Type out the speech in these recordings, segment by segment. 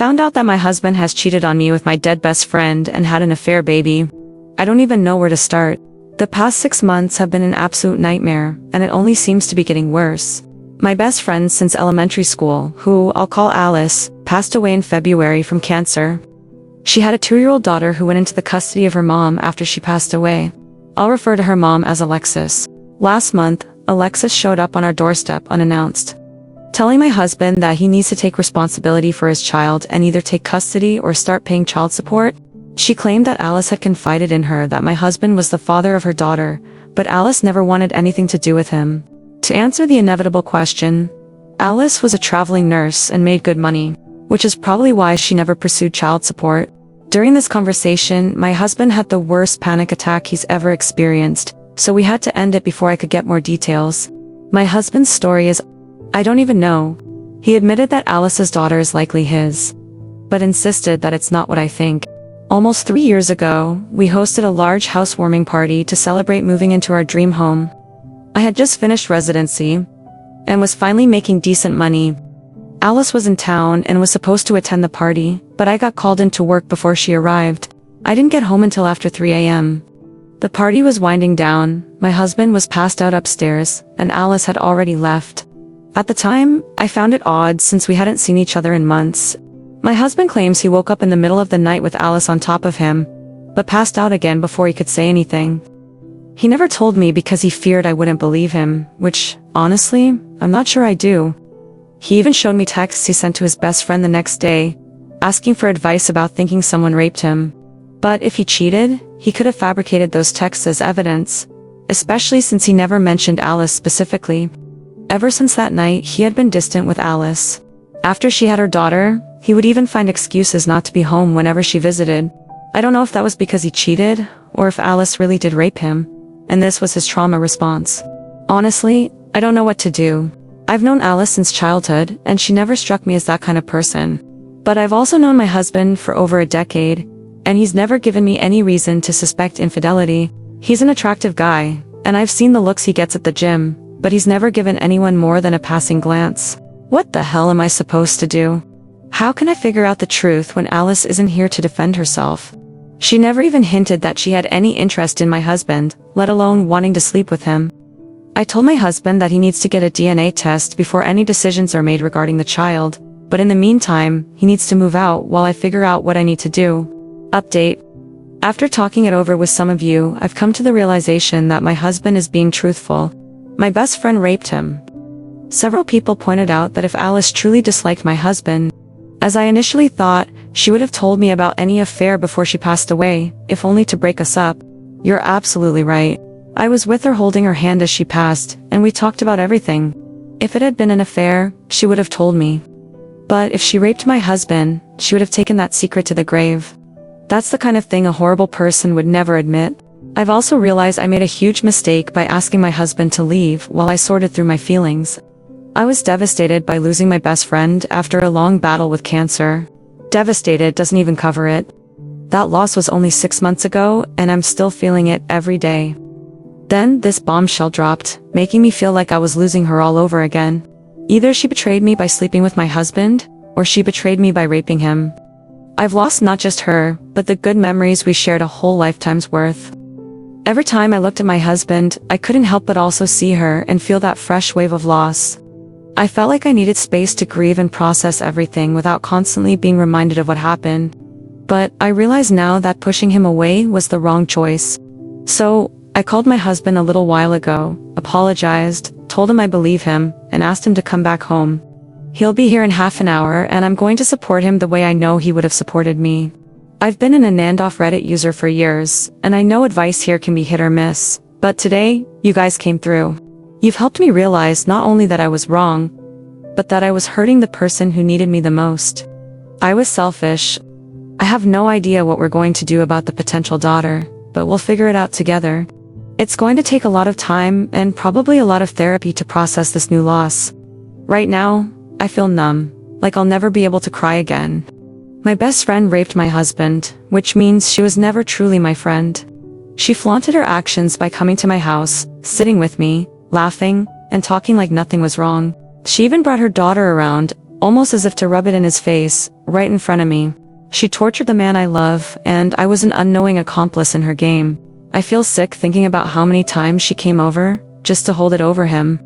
found out that my husband has cheated on me with my dead best friend and had an affair baby. I don't even know where to start. The past 6 months have been an absolute nightmare, and it only seems to be getting worse. My best friend since elementary school, who I'll call Alice, passed away in February from cancer. She had a 2-year-old daughter who went into the custody of her mom after she passed away. I'll refer to her mom as Alexis. Last month, Alexis showed up on our doorstep unannounced, telling my husband that he needs to take responsibility for his child and either take custody or start paying child support. She claimed that Alice had confided in her that my husband was the father of her daughter, but Alice never wanted anything to do with him. To answer the inevitable question, Alice was a traveling nurse and made good money, which is probably why she never pursued child support. During this conversation, my husband had the worst panic attack he's ever experienced, so we had to end it before I could get more details. My husband's story is, I don't even know. He admitted that Alice's daughter is likely his, but insisted that it's not what I think. Almost 3 years ago, we hosted a large housewarming party to celebrate moving into our dream home. I had just finished residency and was finally making decent money. Alice was in town and was supposed to attend the party, but I got called into work before she arrived. I didn't get home until after 3 a.m. The party was winding down, my husband was passed out upstairs, and Alice had already left. At the time, I found it odd since we hadn't seen each other in months. My husband claims he woke up in the middle of the night with Alice on top of him, but passed out again before he could say anything. He never told me because he feared I wouldn't believe him, which, honestly, I'm not sure I do. He even showed me texts he sent to his best friend the next day, asking for advice about thinking someone raped him. But if he cheated, he could have fabricated those texts as evidence, especially since he never mentioned Alice specifically. Ever since that night, he had been distant with Alice. After she had her daughter, he would even find excuses not to be home whenever she visited. I don't know if that was because he cheated, or if Alice really did rape him, and this was his trauma response. Honestly, I don't know what to do. I've known Alice since childhood, and she never struck me as that kind of person. But I've also known my husband for over a decade, and he's never given me any reason to suspect infidelity. He's an attractive guy, and I've seen the looks he gets at the gym, but he's never given anyone more than a passing glance. What the hell am I supposed to do? How can I figure out the truth when Alice isn't here to defend herself? She never even hinted that she had any interest in my husband, let alone wanting to sleep with him. I told my husband that he needs to get a DNA test before any decisions are made regarding the child, but in the meantime, he needs to move out while I figure out what I need to do. Update. After talking it over with some of you, I've come to the realization that my husband is being truthful. My best friend raped him. Several people pointed out that if Alice truly disliked my husband, as I initially thought, she would have told me about any affair before she passed away, if only to break us up. You're absolutely right. I was with her holding her hand as she passed, and we talked about everything. If it had been an affair, she would have told me. But if she raped my husband, she would have taken that secret to the grave. That's the kind of thing a horrible person would never admit. I've also realized I made a huge mistake by asking my husband to leave while I sorted through my feelings. I was devastated by losing my best friend after a long battle with cancer. Devastated doesn't even cover it. That loss was only 6 months ago, and I'm still feeling it every day. Then this bombshell dropped, making me feel like I was losing her all over again. Either she betrayed me by sleeping with my husband, or she betrayed me by raping him. I've lost not just her, but the good memories we shared a whole lifetime's worth. Every time I looked at my husband, I couldn't help but also see her and feel that fresh wave of loss. I felt like I needed space to grieve and process everything without constantly being reminded of what happened. But I realize now that pushing him away was the wrong choice. So, I called my husband a little while ago, apologized, told him I believe him, and asked him to come back home. He'll be here in half an hour, and I'm going to support him the way I know he would have supported me. I've been an Anandoff Reddit user for years, and I know advice here can be hit or miss, but today, you guys came through. You've helped me realize not only that I was wrong, but that I was hurting the person who needed me the most. I was selfish. I have no idea what we're going to do about the potential daughter, but we'll figure it out together. It's going to take a lot of time and probably a lot of therapy to process this new loss. Right now, I feel numb, like I'll never be able to cry again. My best friend raped my husband, which means she was never truly my friend. She flaunted her actions by coming to my house, sitting with me, laughing, and talking like nothing was wrong. She even brought her daughter around, almost as if to rub it in his face, right in front of me. She tortured the man I love, and I was an unknowing accomplice in her game. I feel sick thinking about how many times she came over, just to hold it over him.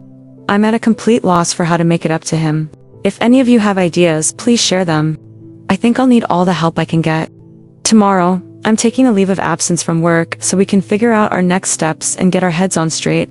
I'm at a complete loss for how to make it up to him. If any of you have ideas, please share them. I think I'll need all the help I can get. Tomorrow, I'm taking a leave of absence from work so we can figure out our next steps and get our heads on straight.